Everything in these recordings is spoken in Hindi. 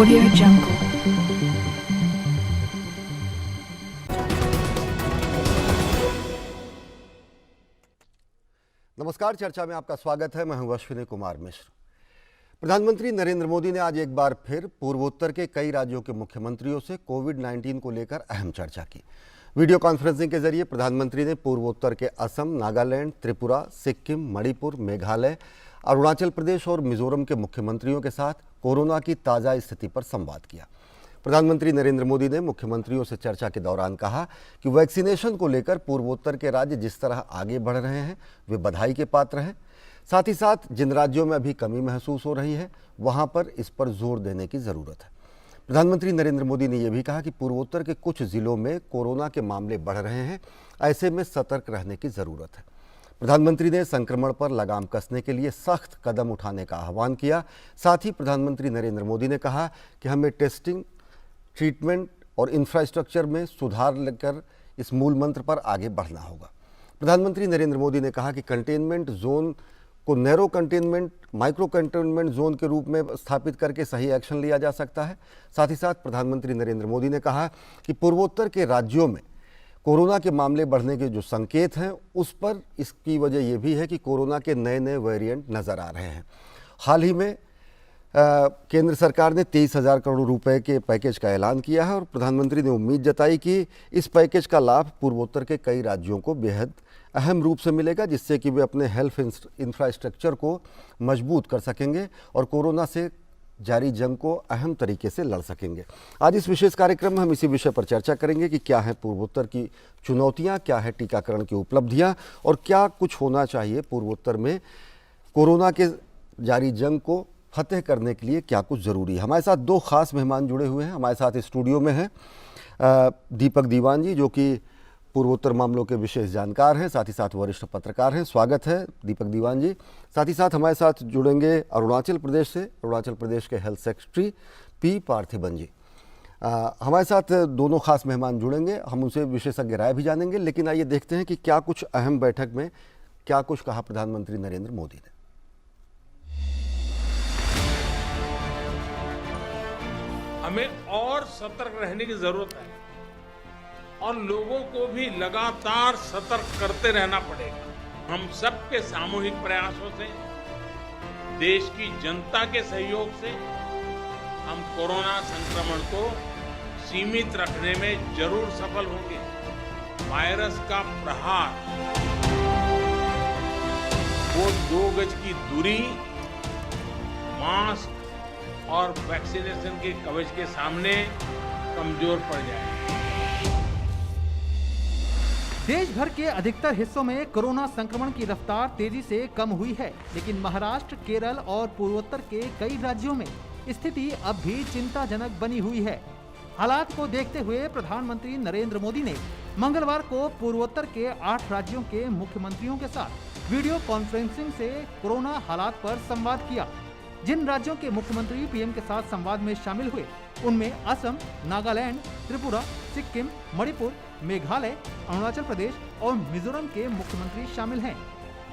Audio Jungle. नमस्कार, चर्चा में आपका स्वागत है। मैं हूं अश्विनी कुमार मिश्र। प्रधानमंत्री नरेंद्र मोदी ने आज एक बार फिर पूर्वोत्तर के कई राज्यों के मुख्यमंत्रियों से कोविड-19 को लेकर अहम चर्चा की। वीडियो कॉन्फ्रेंसिंग के जरिए प्रधानमंत्री ने पूर्वोत्तर के असम, नागालैंड, त्रिपुरा, सिक्किम, मणिपुर, मेघालय, अरुणाचल प्रदेश और मिजोरम के मुख्यमंत्रियों के साथ कोरोना की ताज़ा स्थिति पर संवाद किया। प्रधानमंत्री नरेंद्र मोदी ने मुख्यमंत्रियों से चर्चा के दौरान कहा कि वैक्सीनेशन को लेकर पूर्वोत्तर के राज्य जिस तरह आगे बढ़ रहे हैं वे बधाई के पात्र हैं। साथ ही साथ जिन राज्यों में अभी कमी महसूस हो रही है वहां पर इस पर जोर देने की ज़रूरत है। प्रधानमंत्री नरेंद्र मोदी ने यह भी कहा कि पूर्वोत्तर के कुछ जिलों में कोरोना के मामले बढ़ रहे हैं, ऐसे में सतर्क रहने की ज़रूरत है। प्रधानमंत्री ने संक्रमण पर लगाम कसने के लिए सख्त कदम उठाने का आह्वान किया। साथ ही प्रधानमंत्री नरेंद्र मोदी ने कहा कि हमें टेस्टिंग, ट्रीटमेंट और इंफ्रास्ट्रक्चर में सुधार लेकर इस मूल मंत्र पर आगे बढ़ना होगा। प्रधानमंत्री नरेंद्र मोदी ने कहा कि कंटेनमेंट जोन को narrow containment, micro containment zone के रूप में स्थापित करके सही एक्शन लिया जा सकता है। साथ ही साथ प्रधानमंत्री नरेंद्र मोदी ने कहा कि पूर्वोत्तर के राज्यों में कोरोना के मामले बढ़ने के जो संकेत हैं उस पर इसकी वजह यह भी है कि कोरोना के नए नए वेरिएंट नज़र आ रहे हैं। हाल ही में केंद्र सरकार ने 23,000 करोड़ रुपए के पैकेज का ऐलान किया है और प्रधानमंत्री ने उम्मीद जताई कि इस पैकेज का लाभ पूर्वोत्तर के कई राज्यों को बेहद अहम रूप से मिलेगा, जिससे कि वे अपने हेल्थ इंफ्रास्ट्रक्चर को मजबूत कर सकेंगे और कोरोना से जारी जंग को अहम तरीके से लड़ सकेंगे। आज इस विशेष कार्यक्रम में हम इसी विषय पर चर्चा करेंगे कि क्या है पूर्वोत्तर की चुनौतियाँ, क्या है टीकाकरण की उपलब्धियाँ और क्या कुछ होना चाहिए पूर्वोत्तर में कोरोना के जारी जंग को फतेह करने के लिए, क्या कुछ ज़रूरी है। हमारे साथ दो खास मेहमान जुड़े हुए हैं। हमारे साथ स्टूडियो में हैं दीपक दीवान जी, जो कि पूर्वोत्तर मामलों के विशेष जानकार हैं, साथ ही साथ वरिष्ठ पत्रकार हैं। स्वागत है दीपक दीवान जी। साथ ही साथ हमारे साथ जुड़ेंगे अरुणाचल प्रदेश से अरुणाचल प्रदेश के हेल्थ सेक्रेटरी पी पार्थिबन जी। हमारे साथ दोनों खास मेहमान जुड़ेंगे, हम उनसे विशेषज्ञ राय भी जानेंगे। लेकिन आइए देखते हैं कि क्या कुछ अहम बैठक में क्या कुछ कहा प्रधानमंत्री नरेंद्र मोदी ने। हमें और सतर्क रहने की जरूरत है और लोगों को भी लगातार सतर्क करते रहना पड़ेगा। हम सबके सामूहिक प्रयासों से, देश की जनता के सहयोग से हम कोरोना संक्रमण को सीमित रखने में जरूर सफल होंगे। वायरस का प्रहार वो 2 गज की दूरी, मास्क और वैक्सीनेशन के कवच के सामने कमजोर पड़ जाए। देश भर के अधिकतर हिस्सों में कोरोना संक्रमण की रफ्तार तेजी से कम हुई है, लेकिन महाराष्ट्र, केरल और पूर्वोत्तर के कई राज्यों में स्थिति अब भी चिंताजनक बनी हुई है। हालात को देखते हुए प्रधानमंत्री नरेंद्र मोदी ने मंगलवार को पूर्वोत्तर के 8 राज्यों के मुख्यमंत्रियों के साथ वीडियो कॉन्फ्रेंसिंग से कोरोना हालात पर संवाद किया। जिन राज्यों के मुख्यमंत्री पीएम के साथ संवाद में शामिल हुए उनमें असम, नागालैंड, त्रिपुरा, सिक्किम, मणिपुर, मेघालय, अरुणाचल प्रदेश और मिजोरम के मुख्यमंत्री शामिल हैं।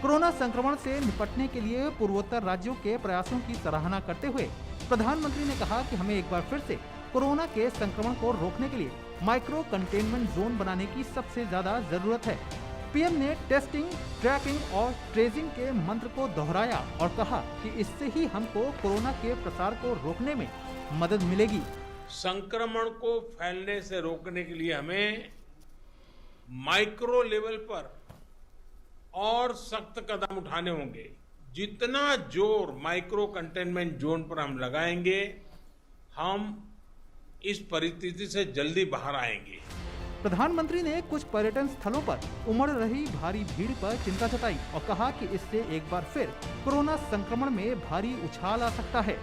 कोरोना संक्रमण से निपटने के लिए पूर्वोत्तर राज्यों के प्रयासों की सराहना करते हुए प्रधानमंत्री ने कहा कि हमें एक बार फिर से कोरोना के संक्रमण को रोकने के लिए माइक्रो कंटेनमेंट जोन बनाने की सबसे ज्यादा जरूरत है। पीएम ने टेस्टिंग, ट्रैकिंग और ट्रेसिंग के मंत्र को दोहराया और कहा कि इससे ही हमको कोरोना के प्रसार को रोकने में मदद मिलेगी। संक्रमण को फैलने से रोकने के लिए हमें माइक्रो लेवल पर और सख्त कदम उठाने होंगे। जितना जोर माइक्रो कंटेनमेंट जोन पर हम लगाएंगे, हम इस परिस्थिति से जल्दी बाहर आएंगे। प्रधानमंत्री ने कुछ पर्यटन स्थलों पर उमड़ रही भारी भीड़ पर चिंता जताई और कहा कि इससे एक बार फिर कोरोना संक्रमण में भारी उछाल आ सकता है।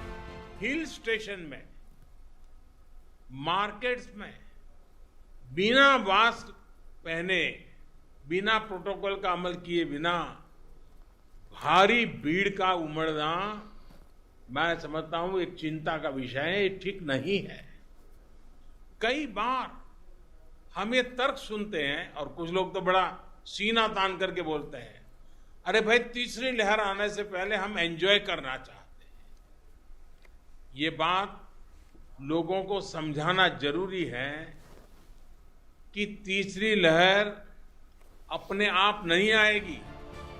हिल स्टेशन में, मार्केट्स में बिना मास्क पहने, बिना प्रोटोकॉल का अमल किए बिना भारी भीड़ का उमड़ना, मैं समझता हूं एक चिंता का विषय है, ये ठीक नहीं है। कई बार हम ये तर्क सुनते हैं और कुछ लोग तो बड़ा सीना तान करके बोलते हैं, अरे भाई तीसरी लहर आने से पहले हम एंजॉय करना चाहते हैं। ये बात लोगों को समझाना जरूरी है कि तीसरी लहर अपने आप नहीं आएगी।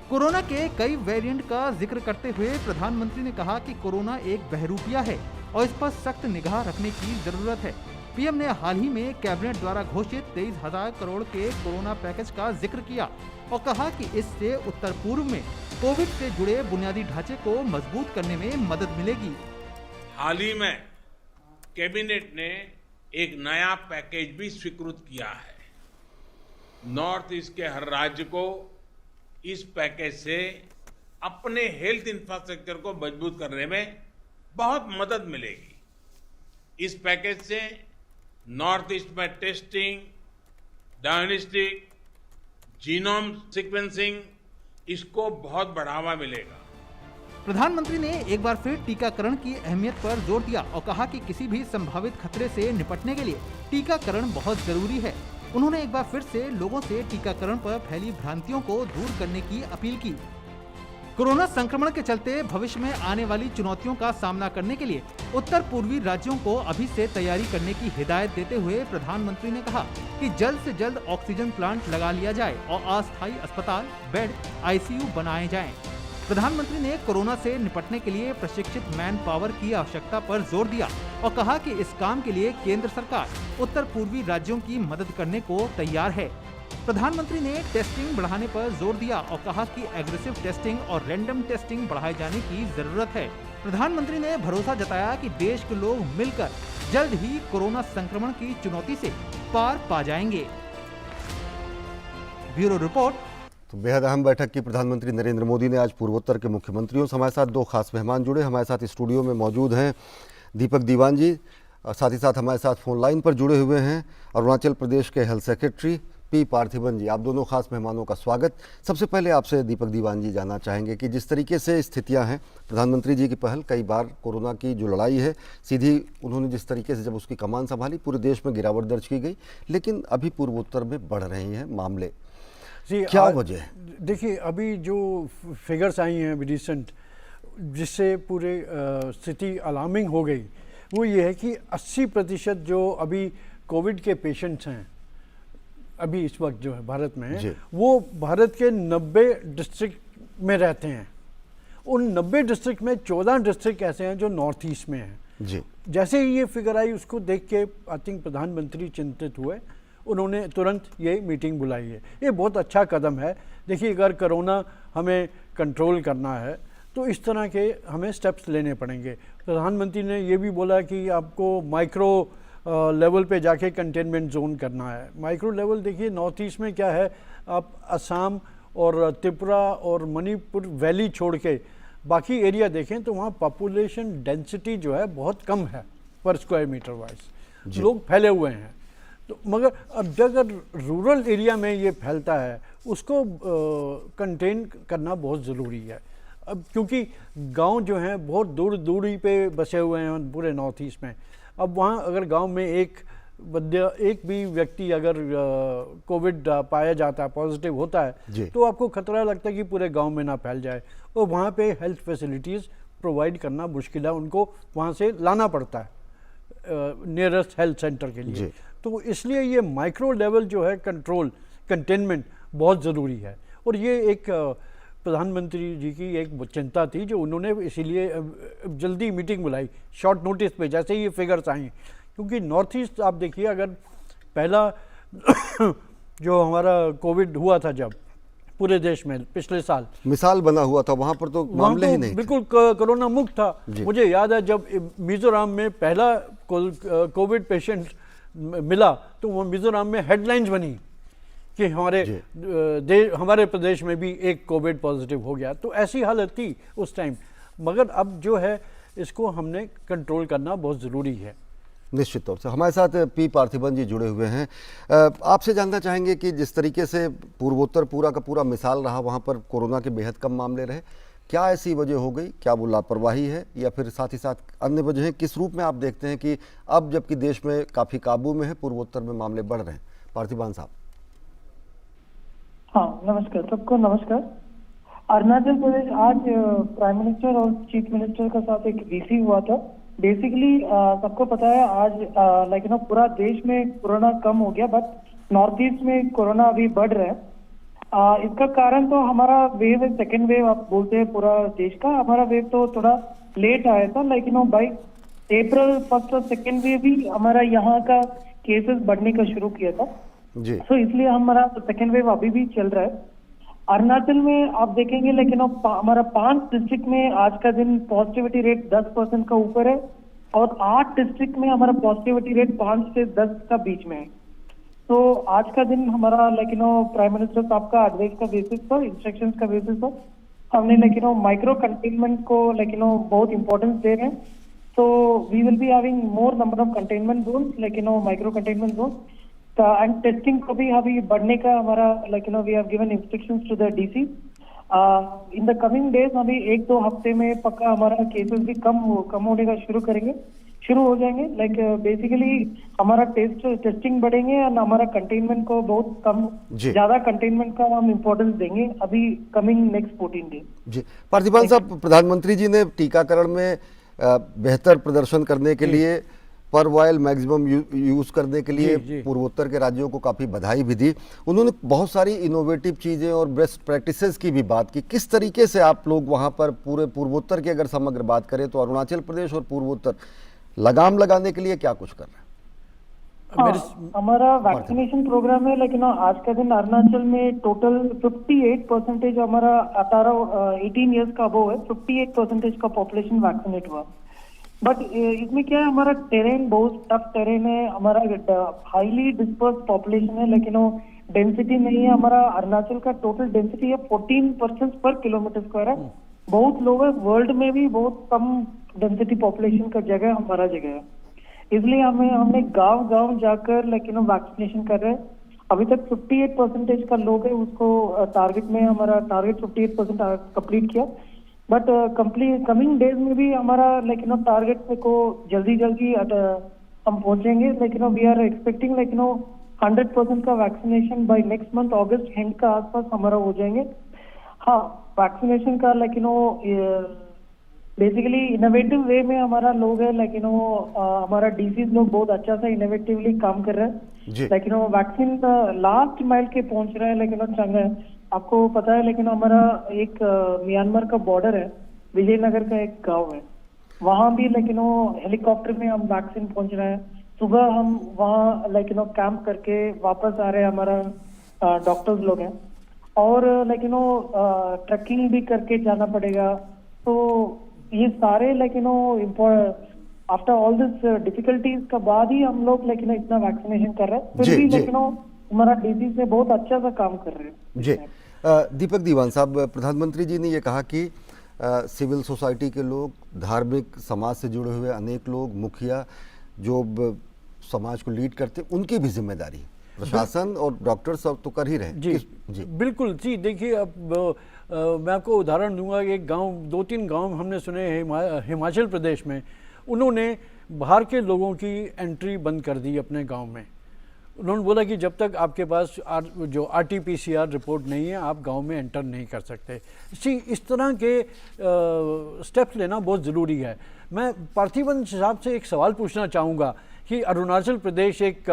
कोरोना के कई वेरिएंट का जिक्र करते हुए प्रधानमंत्री ने कहा कि कोरोना एक बहरूपिया है और इस पर सख्त निगाह रखने की जरूरत है। पीएम ने हाल ही में कैबिनेट द्वारा घोषित 23,000 करोड़ के कोरोना पैकेज का जिक्र किया और कहा कि इससे उत्तर पूर्व में कोविड से जुड़े बुनियादी ढांचे को मजबूत करने में मदद मिलेगी। हाल ही में कैबिनेट ने एक नया पैकेज भी स्वीकृत किया है। नॉर्थ ईस्ट के हर राज्य को इस पैकेज से अपने हेल्थ इंफ्रास्ट्रक्चर को मजबूत करने में बहुत मदद मिलेगी। इस पैकेज से नॉर्थ ईस्ट में टेस्टिंग, डायग्नोस्टिक, जीनोम सीक्वेंसिंग, इसको बहुत बढ़ावा मिलेगा। प्रधानमंत्री ने एक बार फिर टीकाकरण की अहमियत पर जोर दिया और कहा कि किसी भी संभावित खतरे से निपटने के लिए टीकाकरण बहुत जरूरी है। उन्होंने एक बार फिर से लोगों से टीकाकरण पर फैली भ्रांतियों को दूर करने की अपील की। कोरोना संक्रमण के चलते भविष्य में आने वाली चुनौतियों का सामना करने के लिए उत्तर पूर्वी राज्यों को अभी से तैयारी करने की हिदायत देते हुए प्रधानमंत्री ने कहा कि जल्द से जल्द ऑक्सीजन प्लांट लगा लिया जाए और अस्थायी अस्पताल, बेड, आईसीयू बनाए जाएं। प्रधानमंत्री ने कोरोना से निपटने के लिए प्रशिक्षित मैन पावर की आवश्यकता पर जोर दिया और कहा कि इस काम के लिए केंद्र सरकार उत्तर पूर्वी राज्यों की मदद करने को तैयार है। प्रधानमंत्री ने टेस्टिंग बढ़ाने पर जोर दिया और कहा कि एग्रेसिव टेस्टिंग और रैंडम टेस्टिंग बढ़ाए जाने की जरूरत है। प्रधानमंत्री ने भरोसा जताया कि देश के लोग मिलकर जल्द ही कोरोना संक्रमण की चुनौती से पार पा जाएंगे। Bureau report. तो बेहद अहम बैठक की प्रधानमंत्री नरेंद्र मोदी ने आज पूर्वोत्तर के मुख्यमंत्रियों से। हमारे साथ दो खास मेहमान जुड़े हमारे साथ स्टूडियो में मौजूद हैं दीपक दीवान जी, और साथ ही साथ हमारे साथ फोन लाइन पर जुड़े हुए हैं अरुणाचल प्रदेश के हेल्थ सेक्रेटरी पी पार्थिबन जी। आप दोनों खास मेहमानों का स्वागत। सबसे पहले आपसे दीपक दीवान जी जानना चाहेंगे कि जिस तरीके से स्थितियां हैं, प्रधानमंत्री जी की पहल कई बार कोरोना की जो लड़ाई है सीधी उन्होंने जिस तरीके से जब उसकी कमान संभाली पूरे देश में गिरावट दर्ज की गई, लेकिन अभी पूर्वोत्तर में बढ़ रहे हैं मामले, क्या वजह है? देखिए, अभी जो फिगर्स आई हैं अभी रिसेंट, जिससे पूरे स्थिति अलार्मिंग हो गई, वो ये है कि 80% जो अभी कोविड के पेशेंट्स हैं अभी इस वक्त जो है भारत में, वो भारत के 90 डिस्ट्रिक्ट में रहते हैं। उन 90 डिस्ट्रिक्ट में 14 डिस्ट्रिक्ट ऐसे हैं जो नॉर्थ ईस्ट में हैं जी। जैसे ही ये फिगर आई उसको देख के आई थिंक प्रधानमंत्री चिंतित हुए, उन्होंने तुरंत ये मीटिंग बुलाई है। ये बहुत अच्छा कदम है। देखिए, अगर कोरोना हमें कंट्रोल करना है तो इस तरह के हमें स्टेप्स लेने पड़ेंगे। प्रधानमंत्री ने ये भी बोला कि आपको माइक्रो लेवल पे जाके कंटेनमेंट जोन करना है। माइक्रो लेवल, देखिए नॉर्थ ईस्ट में क्या है, आप असम और त्रिपुरा और मणिपुर वैली छोड़ के बाकी एरिया देखें तो वहाँ पॉपुलेशन डेंसिटी जो है बहुत कम है पर स्क्वायर मीटर वाइज, लोग फैले हुए हैं। तो मगर अब अगर रूरल एरिया में ये फैलता है उसको कंटेन करना बहुत ज़रूरी है। अब क्योंकि गांव जो हैं बहुत दूरी पे बसे हुए हैं पूरे नॉर्थ ईस्ट में। अब वहाँ अगर गांव में एक भी व्यक्ति अगर कोविड पाया जाता है, पॉजिटिव होता है, तो आपको खतरा लगता है कि पूरे गांव में ना फैल जाए, और वहाँ पे हेल्थ फैसिलिटीज़ प्रोवाइड करना मुश्किल है, उनको वहाँ से लाना पड़ता है नियरेस्ट हेल्थ सेंटर के लिए। तो इसलिए ये माइक्रो लेवल जो है कंटेनमेंट बहुत ज़रूरी है। और ये एक प्रधानमंत्री जी की एक चिंता थी जो उन्होंने इसीलिए जल्दी मीटिंग बुलाई शॉर्ट नोटिस पे, जैसे ही ये फिगर्स आई। क्योंकि नॉर्थ ईस्ट आप देखिए, अगर पहला जो हमारा कोविड हुआ था जब पूरे देश में पिछले साल मिसाल बना हुआ था, वहाँ पर तो मामले ही नहीं, बिल्कुल कोरोना मुक्त था। मुझे याद है जब मिजोरम में पहला कोविड पेशेंट मिला तो वो मिजोरम में हेडलाइंस बनी कि हमारे प्रदेश में भी एक कोविड पॉजिटिव हो गया। तो ऐसी हालत थी उस टाइम, मगर अब जो है इसको हमने कंट्रोल करना बहुत ज़रूरी है। निश्चित तौर से हमारे साथ पी पार्थिबन जी जुड़े हुए हैं। आपसे जानना चाहेंगे कि जिस तरीके से पूर्वोत्तर पूरा का पूरा मिसाल रहा, वहाँ पर कोरोना के बेहद कम मामले रहे, क्या ऐसी वजह हो गई? क्या वो लापरवाही है या फिर साथ ही साथ अन्य वजह? किस रूप में आप देखते हैं कि अब जबकि देश में काफ़ी काबू में है, पूर्वोत्तर में मामले बढ़ रहे हैं? पार्थिबन साहब। हाँ, नमस्कार सबको। नमस्कार। अरुणाचल प्रदेश आज प्राइम मिनिस्टर और चीफ मिनिस्टर का साथ एक वीसी हुआ था बेसिकली सबको पता है आज लाइक पूरा देश में कोरोना कम हो गया, बट नॉर्थ ईस्ट में कोरोना अभी बढ़ रहा है। इसका कारण तो हमारा वेव है, सेकेंड वेव आप बोलते हैं पूरा देश का। हमारा वेव तो थोड़ा लेट आया था, लाइक बाई अप्रैल फर्स्ट और सेकेंड वेव भी हमारा यहाँ का केसेस बढ़ने का शुरू किया था। जी तो इसलिए हमारा सेकेंड वेव अभी भी चल रहा है। अरुणाचल में आप देखेंगे लेकिन हमारा 5 डिस्ट्रिक्ट में आज का दिन पॉजिटिविटी रेट 10% का ऊपर है, और 8 डिस्ट्रिक्ट में हमारा पॉजिटिविटी रेट 5 से 10 का बीच में है। तो आज का दिन हमारा प्राइम मिनिस्टर साहब का एडवाइस का बेसिस पर, इंस्ट्रक्शंस का बेसिस पर हमने माइक्रो कंटेनमेंट को बहुत इंपॉर्टेंस दे रहे हैं। तो we will be having more number of containment zone, micro containment zone, and testing को भी अभी बढ़ने का हमारा we have given instructions to the DC. In the coming days अभी 1-2 हफ्ते में पक्का हमारा केसेस भी कम होने का शुरू हो जाएंगे। बेसिकली हमारा टेस्टिंग बढ़ेंगे और हमारा कंटेनमेंट को बहुत ज्यादा कंटेनमेंट का हम इम्पोर्टेंस देंगे अभी कमिंग नेक्स्ट 14 डेज। जी पार्थिपान साहब, प्रधानमंत्री जी ने टीकाकरण में बेहतर प्रदर्शन करने के लिए पर वायल मैक्सिमम यूज करने के लिए पूर्वोत्तर के राज्यों को काफ़ी बधाई भी दी। उन्होंने बहुत सारी इनोवेटिव चीज़ें और बेस्ट प्रैक्टिसेस की भी बात की। किस तरीके से आप लोग वहाँ पर पूरे पूर्वोत्तर की अगर समग्र बात करें तो अरुणाचल प्रदेश और पूर्वोत्तर लगाम लगाने के लिए क्या कुछ कर रहे हैं? हमारा वैक्सीनेशन प्रोग्राम है, लेकिन आज का दिन अरुणाचल में टोटल 58% हमारा 18 ईयर्स का अबव है, 58% का पॉपुलेशन वैक्सीनेट हुआ। बट इसमें क्या है, हमारा टेरेन बहुत टफ टेरेन है, हमारा हाईली डिस्पर्स पॉपुलेशन है, लेकिन डेंसिटी नहीं है। हमारा अरुणाचल का टोटल डेंसिटी है 14% पर किलोमीटर स्क्वायर है, बहुत लो है। वर्ल्ड में भी बहुत कम डेंसिटी पॉपुलेशन का जगह हमारा जगह है, इसलिए हमने गांव जाकर वैक्सीनेशन कर रहे हैं। अभी तक 58% का लोग है, उसको टारगेट में हमारा टारगेट 58% कंप्लीट किया। बट कमिंग डेज में भी हमारा टारगेट को जल्दी हम पहुंचेंगे। वी आर एक्सपेक्टिंग 100% का वैक्सीनेशन बाय नेक्स्ट मंथ अगस्त एंड का आसपास हमारा हो जाएंगे। हाँ, वैक्सीनेशन का बेसिकली इनोवेटिव वे में हमारा लोग है, हमारा डीसीज लोग बहुत अच्छा सा इनोवेटिवली काम कर रहे हैं। वैक्सीन लास्ट माइल के पहुंच रहा है, चंगा है। आपको पता है हमारा एक म्यांमार का बॉर्डर है, विजयनगर का एक गांव है, वहां भी हेलीकॉप्टर में हम वैक्सीन पहुंच रहे हैं। सुबह हम वहाँ कैंप करके वापस आ रहे हैं, हमारा डॉक्टर्स लोग हैं, और ट्रैकिंग भी करके जाना पड़ेगा। तो ये सारे आफ्टर ऑल दिस डिफिकल्टीज का बाद ही हम लोग इतना वैक्सीनेशन कर रहे हैं। फिर भी हमारा डीसी से बहुत अच्छा सा काम कर रहे हैं। जी दीपक दीवान साहब, प्रधानमंत्री जी ने ये कहा कि सिविल सोसाइटी के लोग, धार्मिक समाज से जुड़े हुए अनेक लोग, मुखिया जो समाज को लीड करते, उनकी भी जिम्मेदारी है। प्रशासन और डॉक्टर सब तो कर ही रहे। जी बिल्कुल। जी देखिए, अब मैं आपको उदाहरण दूंगा। एक गांव, 2-3 गांव हमने सुने हैं हिमाचल प्रदेश में, उन्होंने बाहर के लोगों की एंट्री बंद कर दी अपने गांव में। उन्होंने बोला कि जब तक आपके पास जो RT-PCR रिपोर्ट नहीं है, आप गांव में एंटर नहीं कर सकते। इस तरह के स्टेप्स लेना बहुत ज़रूरी है। मैं पार्थिवन साहब से एक सवाल पूछना चाहूँगा कि अरुणाचल प्रदेश एक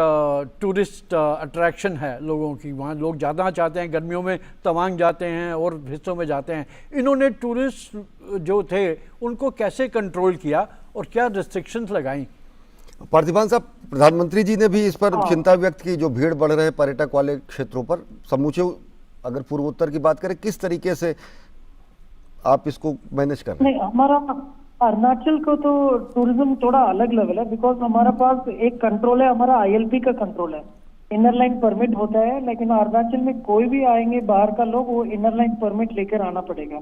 टूरिस्ट अट्रैक्शन है लोगों की, वहाँ लोग ज़्यादा चाहते हैं, गर्मियों में तवांग जाते हैं और हिस्सों में जाते हैं। इन्होंने टूरिस्ट जो थे उनको कैसे कंट्रोल किया और क्या रिस्ट्रिक्शंस लगाई? पार्थिपान साहब, प्रधानमंत्री जी ने भी इस पर चिंता व्यक्त की, जो भीड़ बढ़ रहे पर्यटक वाले क्षेत्रों पर। समूचे अगर पूर्वोत्तर की बात करें, किस तरीके से आप इसको मैनेज कर रहे हैं? हमारा अरुणाचल को तो टूरिज्म थोड़ा अलग लेवल है, बिकॉज हमारा पास एक कंट्रोल है, हमारा ILP का कंट्रोल है, इनर लाइन परमिट होता है। लेकिन अरुणाचल में कोई भी आएंगे बाहर का लोग, वो इनर लाइन परमिट लेकर आना पड़ेगा।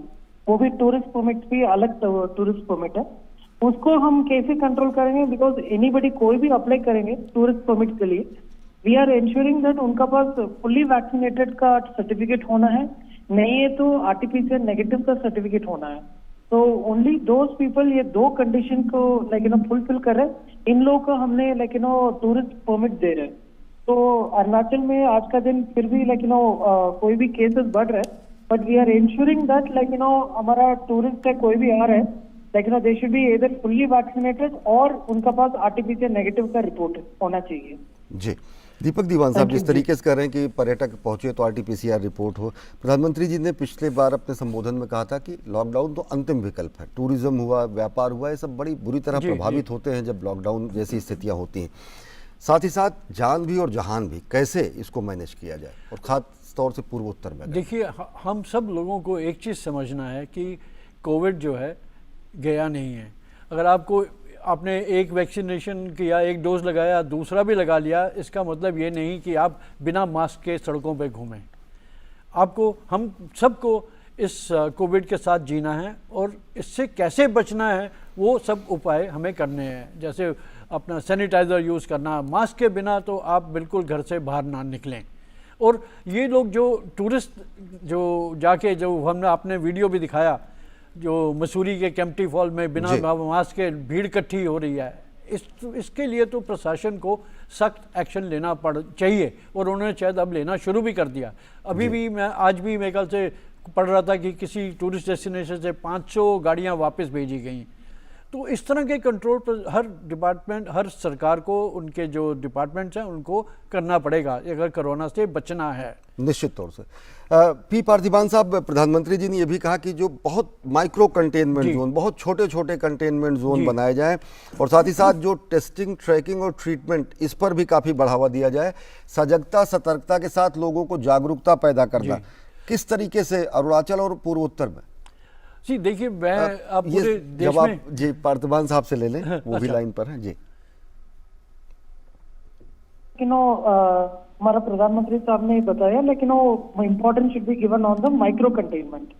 वो भी टूरिस्ट परमिट भी अलग टूरिस्ट परमिट है, उसको हम कैसे कंट्रोल करेंगे? बिकॉज एनीबडी कोई भी अप्लाई करेंगे टूरिस्ट परमिट के लिए, वी आर इंश्योरिंग दैट उनका पास फुल्ली वैक्सीनेटेड का सर्टिफिकेट होना है, नहीं है तो RT-PCR नेगेटिव का सर्टिफिकेट होना है। तो ओनली दोज पीपल, ये 2 कंडीशन को फुलफिल कर रहे हैं, इन लोगों को हमने टूरिस्ट परमिट दे रहे हैं। तो अरुणाचल में आज का दिन फिर भी कोई भी केसेस बढ़ रहे हैं, but we are ensuring that हमारा टूरिस्ट है कोई भी आ रहा है लेकिन they should be either fully vaccinated और उनका पास आरटीपीसीआर नेगेटिव का रिपोर्ट होना चाहिए। जी, दीपक दीवान साहब, Thank you, जिस तरीके से कह रहे हैं कि पर्यटक पहुंचे तो आरटीपीसीआर रिपोर्ट हो, प्रधानमंत्री जी ने पिछले बार अपने संबोधन में कहा था कि लॉकडाउन तो अंतिम विकल्प है। टूरिज्म हुआ, व्यापार हुआ, ये सब बड़ी बुरी तरह प्रभावित होते हैं जब लॉकडाउन जैसी स्थितियां होती हैं। साथ ही साथ जान भी और जहान भी, कैसे इसको मैनेज किया जाए, और खास तौर से पूर्वोत्तर में? देखिए, हम सब लोगों को एक चीज़ समझना है कि कोविड जो है गया नहीं है। अगर आपने एक वैक्सीनेशन किया, एक डोज लगाया, दूसरा भी लगा लिया, इसका मतलब ये नहीं कि आप बिना मास्क के सड़कों पे घूमें। हम सबको इस कोविड के साथ जीना है और इससे कैसे बचना है वो सब उपाय हमें करने हैं। जैसे अपना सैनिटाइज़र यूज़ करना, मास्क के बिना तो आप बिल्कुल घर से बाहर ना निकलें। और ये लोग जो टूरिस्ट जो जाके जो हमने आपने वीडियो भी दिखाया, जो मसूरी के केम्प्टी फॉल में बिना मास्क के भीड़ इकट्ठी हो रही है, इसके लिए तो प्रशासन को सख्त एक्शन लेना चाहिए और उन्होंने शायद अब लेना शुरू भी कर दिया। अभी भी आज भी मेरे ख्याल से पढ़ रहा था कि किसी टूरिस्ट डेस्टिनेशन से 500 गाड़ियां वापस भेजी गई। तो इस तरह के कंट्रोल पर हर डिपार्टमेंट, हर सरकार को उनके जो डिपार्टमेंट्स हैं उनको करना पड़ेगा अगर कोरोना से बचना है। निश्चित तौर से। पी पार्थिबान साहब, प्रधानमंत्री जी ने यह भी कहा कि जो बहुत माइक्रो कंटेनमेंट जोन, बहुत छोटे छोटे कंटेनमेंट जोन बनाए जाएं, और साथ ही साथ जो टेस्टिंग, ट्रैकिंग और ट्रीटमेंट, इस पर भी काफ़ी बढ़ावा दिया जाए। सजगता, सतर्कता के साथ लोगों को जागरूकता पैदा करना, किस तरीके से अरुणाचल और पूर्वोत्तर में? जी देखिए, मैं अब पूरे देश जवाब में जी पार्थिबान साहब से ले लें, वो भी लाइन पर हैं जी। हमारा प्रधानमंत्री साहब ने बताया, लेकिन वो importance should be given on the micro containment.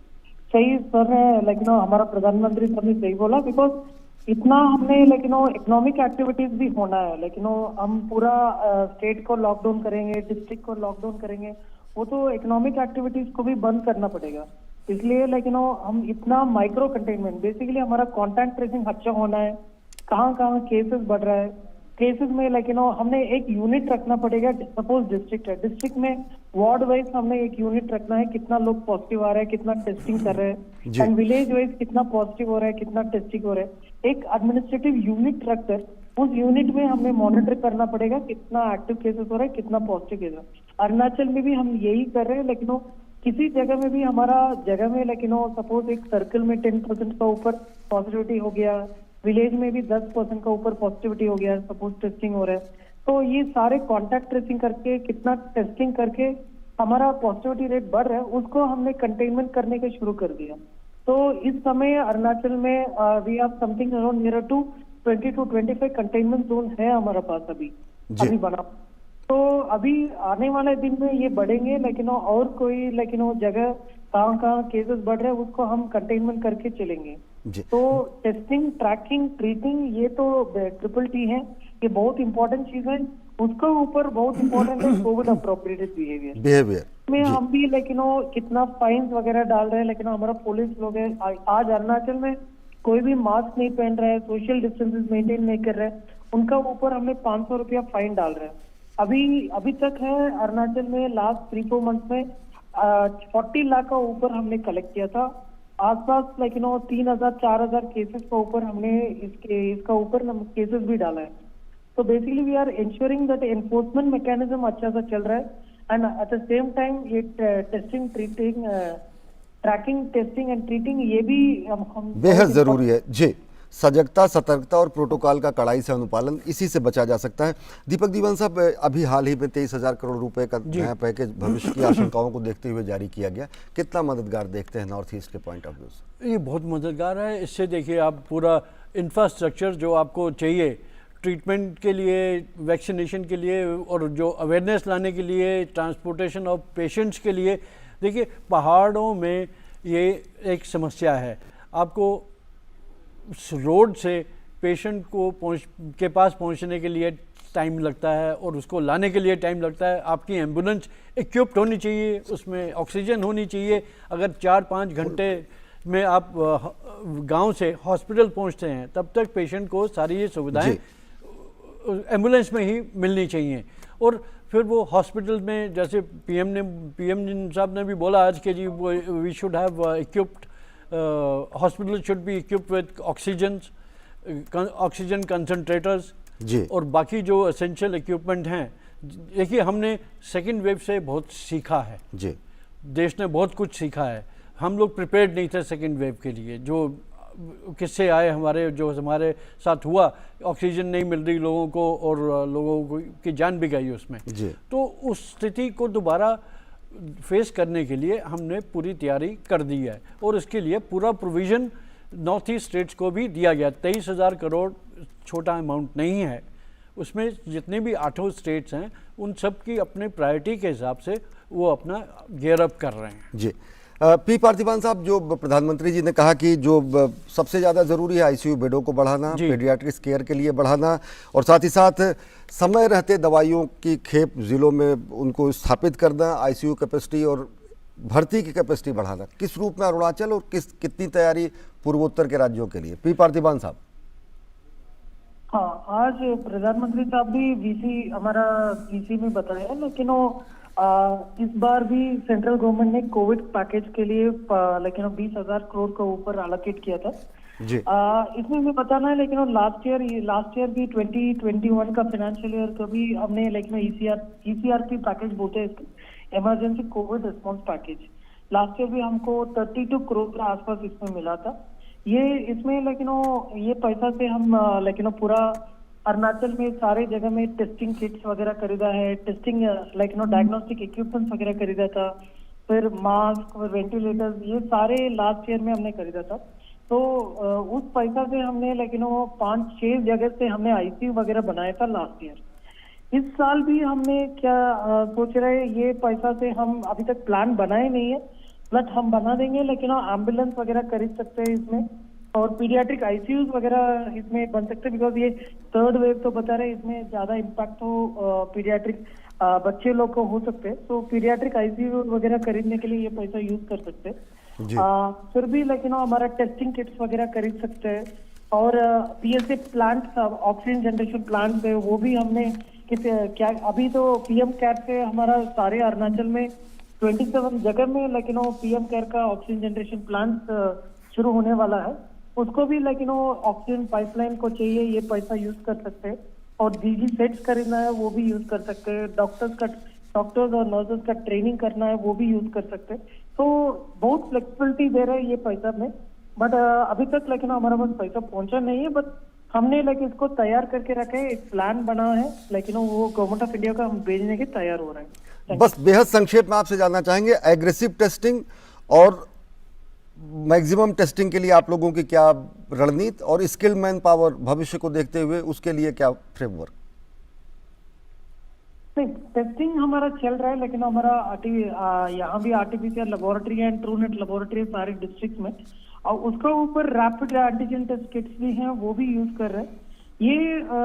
सही सर है, लेकिन हमारा प्रधानमंत्री साहब ने सही बोला, बिकॉज इतना हमने लेकिन इकोनॉमिक एक्टिविटीज भी होना है, लेकिन हम पूरा स्टेट को लॉकडाउन करेंगे, डिस्ट्रिक्ट को लॉकडाउन करेंगे, वो तो इकोनॉमिक एक्टिविटीज को भी बंद करना पड़ेगा। इसलिए लेकिन हम इतना माइक्रो कंटेनमेंट, बेसिकली हमारा कॉन्टैक्ट ट्रेसिंग अच्छा होना है, कहाँ कहाँ केसेस बढ़ रहा है, केसेस में लेकिन हमने एक यूनिट रखना पड़ेगा। सपोज डिस्ट्रिक्ट है, डिस्ट्रिक्ट में वार्ड वाइज हमने एक यूनिट रखना है, कितना लोग पॉजिटिव आ रहे हैं, कितना टेस्टिंग कर रहे हैं, एंड विलेज वाइज कितना पॉजिटिव हो रहा है, कितना टेस्टिंग हो रहा है। एक एडमिनिस्ट्रेटिव यूनिट रखकर उस यूनिट में हमें मॉनिटर करना पड़ेगा कितना एक्टिव केसेस हो रहा है, कितना पॉजिटिव केसेस। अरुणाचल में भी हम यही कर रहे हैं, लेकिन किसी जगह में भी हमारा जगह में लेकिन सपोज एक सर्कल में 10% का ऊपर पॉजिटिविटी हो गया, विलेज में भी 10% का ऊपर पॉजिटिविटी हो गया, सपोज टेस्टिंग हो रहा है, तो ये सारे कॉन्टैक्ट ट्रेसिंग करके, कितना टेस्टिंग करके हमारा पॉजिटिविटी रेट बढ़ रहा है, उसको हमने कंटेनमेंट करने के शुरू कर दिया। तो इस समय अरुणाचल में we have something around near to 20 to 25 containment zone है हमारा पास अभी बना। तो अभी आने वाले दिन में ये बढ़ेंगे, लेकिन और कोई लेकिन जगह कहाँ कहाँ केसेस बढ़ रहे हैं उसको हम कंटेनमेंट करके चलेंगे। तो टेस्टिंग, ट्रैकिंग, ट्रीटिंग, ये तो TTT है, ये बहुत इंपॉर्टेंट चीज है। उसके ऊपर बहुत इंपॉर्टेंट है कोविड अप्रोप्रिएटेड बिहेवियर में हम भी लेकिन कितना फाइन्स वगैरह डाल रहे हैं, लेकिन हमारा पुलिस लोग है आज अरुणाचल में कोई भी मास्क नहीं पहन रहा है, सोशल डिस्टेंसेस मेंटेन नहीं कर रहे हैं, उनका ऊपर हमने 500 रुपया फाइन डाल रहे हैं। अभी तक है अरुणाचल में लास्ट 3-4 मंथ में 40 लाख का ऊपर हमने कलेक्ट किया था। आसपास लेकिन 3,000-4,000 केसेस का ऊपर हमने इसका ऊपर केसेस भी डाला है। तो basically we are ensuring that enforcement mechanism अच्छा सा चल रहा है, and at the same time ये testing, treating, tracking, testing and treating, ये भी हम बेहद जरूरी है जी। सजगता, सतर्कता और प्रोटोकॉल का कड़ाई से अनुपालन, इसी से बचा जा सकता है। दीपक दीवान साहब, अभी हाल ही में 23,000 करोड़ रुपए का नया पैकेज भविष्य की आशंकाओं को देखते हुए जारी किया गया, कितना मददगार देखते हैं नॉर्थ ईस्ट के पॉइंट ऑफ व्यू से? ये बहुत मददगार है। इससे देखिए, आप पूरा इंफ्रास्ट्रक्चर जो आपको चाहिए ट्रीटमेंट के लिए, वैक्सीनेशन के लिए और जो अवेयरनेस लाने के लिए, ट्रांसपोर्टेशन ऑफ पेशेंट्स के लिए, देखिए पहाड़ों में ये एक समस्या है। आपको रोड से पेशेंट के पास पहुंचने के लिए टाइम लगता है और उसको लाने के लिए टाइम लगता है। आपकी एम्बुलेंस इक्विप्ड होनी चाहिए, उसमें ऑक्सीजन होनी चाहिए। अगर 4-5 घंटे में आप गांव से हॉस्पिटल पहुंचते हैं, तब तक पेशेंट को सारी ये सुविधाएं एम्बुलेंस में ही मिलनी चाहिए। और फिर वो हॉस्पिटल में, जैसे पीएम साहब ने भी बोला आज के जी, we should have equipped hospital should be equipped with oxygen concentrators जी। और बाकी जो एसेंशियल इक्विपमेंट हैं। देखिए, हमने सेकेंड वेव से बहुत सीखा है, जी। देश ने बहुत कुछ सीखा है। हम लोग प्रिपेयर्ड नहीं थे सेकेंड वेव के लिए। जो किस्से आए हमारे साथ हुआ, ऑक्सीजन नहीं मिल रही लोगों को और लोगों को की जान भी गई उसमें जी। तो उस स्थिति को दोबारा फेस करने के लिए हमने पूरी तैयारी कर दी है और इसके लिए पूरा प्रोविज़न नॉर्थ ईस्ट स्टेट्स को भी दिया गया। 23,000 करोड़ छोटा अमाउंट नहीं है। उसमें जितने भी 8 स्टेट्स हैं उन सब की अपने प्रायोरिटी के हिसाब से वो अपना गियर अप कर रहे हैं। जी। पी पार्थिवान साहब, जो प्रधानमंत्री जी ने कहा कि जो सबसे ज़्यादा ज़रूरी है आईसीयू बेडों को बढ़ाना, पीडियाट्रिक्स केयर के लिए बढ़ाना और साथ ही साथ समय रहते दवाइयों की खेप ज़िलों में उनको स्थापित करना, आईसीयू कैपेसिटी और भर्ती की कैपेसिटी बढ़ाना, किस रूप में अरुणाचल और कितनी तैयारी पूर्वोत्तर के राज्यों के लिए? पी पार्थिवान साहब। हाँ, आज प्रधानमंत्री साहब भी हमारा वीसी में बताया, लेकिन इस बार भी सेंट्रल गवर्नमेंट ने कोविड पैकेज के लिए लेकिन 20,000 करोड़ का ऊपर एलोकेट किया था जी। इसमें मैं बताना है, लेकिन लास्ट ईयर भी 2021 का फाइनेंशियल ईयर का भी हमने लेकिन ईसीआरपी पैकेज बोलते हैं इसको, emergency Covid response package. Last year भी हमको 32 करोड़ के आसपास इसमें मिला था। इसमें लेकिन ये पैसा से हम लेकिन पूरा अरुणाचल में सारे जगह में टेस्टिंग किट्स वगैरह खरीदा है, टेस्टिंग लेकिन डायग्नोस्टिक इक्विपमेंट्स वगैरह खरीदा था, फिर मास्क और वेंटिलेटर्स, ये सारे लास्ट ईयर में हमने खरीदा था। तो उस पैसा से हमने लेकिन 5-6 जगह से हमने आईसीयू वगैरह बनाया था लास्ट ईयर। इस साल भी हमने क्या सोच रहे हैं, ये पैसा से हम अभी तक प्लान बनाए नहीं है, बट हम बना देंगे, लेकिन एम्बुलेंस वगैरह खरीद सकते हैं इसमें और पीडियाट्रिक आईसीयूज वगैरह इसमें बन सकते हैं, बिकॉज ये थर्ड वेव तो बता रहे हैं, इसमें ज्यादा इम्पैक्ट तो पीडियाट्रिक बच्चे लोग को हो सकते हैं। तो पीडियाट्रिक आईसीयू वगैरह खरीदने के लिए ये पैसा यूज कर सकते हैं। फिर भी लेकिन हमारा टेस्टिंग किट्स वगैरह खरीद सकते हैं और PSA plant, oxygen generation plant है, वो भी हमने क्या अभी तो पीएम केयर से हमारा सारे अरुणाचल में 27 जगह में लेकिन पीएम केयर का ऑक्सीजन जनरेशन प्लांट शुरू होने वाला है। उसको भी लेकिन ऑक्सीजन पाइपलाइन को चाहिए, ये पैसा यूज कर सकते हैं और डीजी सेट्स खरीदना है वो भी यूज कर सकते हैं, डॉक्टर्स और नर्सेस का ट्रेनिंग करना है वो भी यूज कर सकते हैं। तो बहुत फ्लेक्सिबिलिटी दे रहे हैं ये पैसा में, बट अभी तक लेकिन हमारा पास पैसा पहुंचा नहीं है, बट हमने लेकिन इसको तैयार करके रखे है, एक प्लान बना है, लेकिन वो गवर्नमेंट ऑफ इंडिया का हम भेजने के तैयार हो रहे हैं। बस बेहद संक्षेप में आपसे जानना चाहेंगे, एग्रेसिव टेस्टिंग और मैक्सिमम टेस्टिंग के लिए आप लोगों की क्या रणनीति और स्किल्ड मैन पावर भविष्य को देखते हुए उसके लिए क्या फ्रेमवर्क? नहीं, टेस्टिंग हमारा चल रहा है, लेकिन हमारा यहाँ भी RTPCR laboratory and Truenat laboratory सारे डिस्ट्रिक्ट में, और उसका ऊपर रैपिड एंटीजन टेस्ट किट्स भी हैं, वो भी यूज कर रहे हैं। ये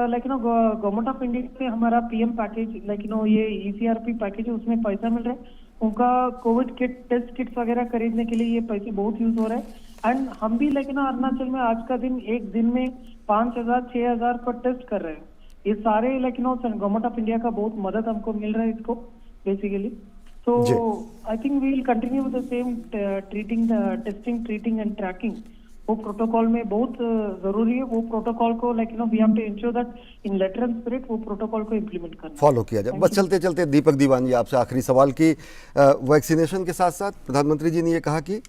लेकिन गवर्नमेंट ऑफ इंडिया से हमारा पीएम पैकेज लेकिन ये ईसीआरपी पैकेज है, उसमें पैसा मिल रहा है, उनका कोविड किट टेस्ट किट्स वगैरह खरीदने के लिए ये पैसे बहुत यूज हो रहे हैं। एंड हम भी लेकिन अरुणाचल में आज का दिन एक दिन में 5,000-6,000 पर टेस्ट कर रहे हैं। ये सारे लेकिन गवर्नमेंट ऑफ इंडिया का बहुत मदद हमको मिल रहा है इसको बेसिकली। तो I think we will continue with the same testing, treating and tracking. वो प्रोटोकॉल में बहुत जरूरी है, वो प्रोटोकॉल को लेकिन we have to ensure that in letter and spirit वो प्रोटोकॉल को इम्प्लीमेंट करना फॉलो किया जाए। बस चलते चलते दीपक दीवान जी, आपसे आखिरी सवाल की वैक्सीनेशन के साथ साथ प्रधानमंत्री जी ने ये कहा कि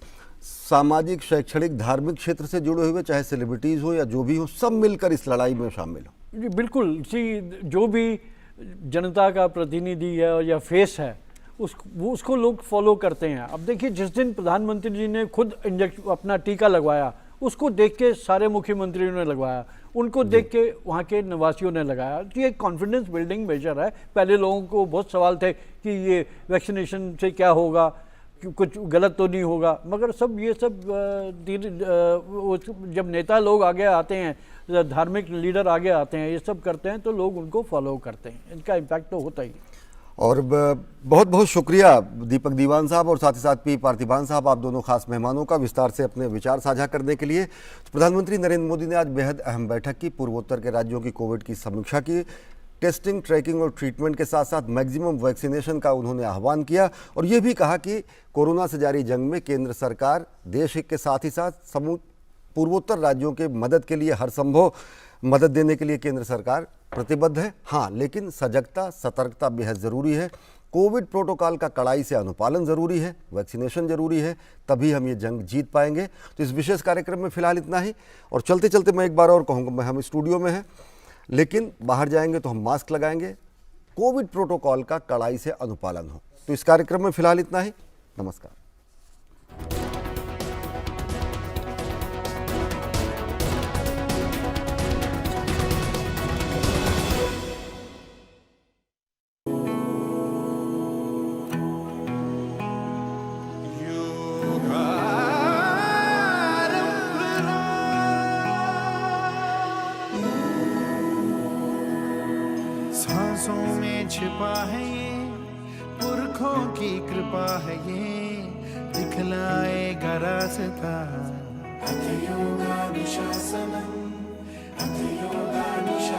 सामाजिक, शैक्षणिक, धार्मिक क्षेत्र से जुड़े हुए चाहे सेलिब्रिटीज हो या जो भी हो, सब मिलकर इस लड़ाई में शामिल हो। जी बिल्कुल। जो भी जनता का प्रतिनिधि है या फेस है उसको लोग फॉलो करते हैं। अब देखिए, जिस दिन प्रधानमंत्री जी ने खुद अपना टीका लगवाया, उसको देख के सारे मुख्यमंत्रियों ने लगवाया, उनको देख के वहाँ के निवासियों ने लगाया। तो ये कॉन्फिडेंस बिल्डिंग मेजर है। पहले लोगों को बहुत सवाल थे कि ये वैक्सीनेशन से क्या होगा, कुछ गलत तो नहीं होगा, मगर ये सब जब नेता लोग आगे आते हैं, धार्मिक लीडर आगे आते हैं, ये सब करते हैं, तो लोग उनको फॉलो करते हैं, इनका इम्पैक्ट तो होता ही है। और बहुत बहुत शुक्रिया दीपक दीवान साहब और साथ ही साथ पी पार्थिवान साहब, आप दोनों खास मेहमानों का विस्तार से अपने विचार साझा करने के लिए। प्रधानमंत्री नरेंद्र मोदी ने आज बेहद अहम बैठक की, पूर्वोत्तर के राज्यों की कोविड की समीक्षा की, टेस्टिंग, ट्रैकिंग और ट्रीटमेंट के साथ साथ मैक्सिमम वैक्सीनेशन का उन्होंने आह्वान किया और ये भी कहा कि कोरोना से जारी जंग में केंद्र सरकार देश हित के साथ ही साथ पूर्वोत्तर राज्यों के मदद के लिए हर संभव मदद देने के लिए केंद्र सरकार प्रतिबद्ध है। हाँ, लेकिन सजगता, सतर्कता बेहद ज़रूरी है। कोविड प्रोटोकॉल का कड़ाई से अनुपालन ज़रूरी है, वैक्सीनेशन ज़रूरी है, तभी हम ये जंग जीत पाएंगे। तो इस विशेष कार्यक्रम में फ़िलहाल इतना ही। और चलते चलते मैं एक बार और कहूँगा, हम स्टूडियो में हैं लेकिन बाहर जाएंगे तो हम मास्क लगाएंगे, कोविड प्रोटोकॉल का कड़ाई से अनुपालन हो। तो इस कार्यक्रम में फ़िलहाल इतना ही। नमस्कार। सांसों में छिपा है ये, पुरखों की कृपा है ये, दिखलाएगा रास्ता। हठयोगानुशासनम, हठयोगानुशासनम।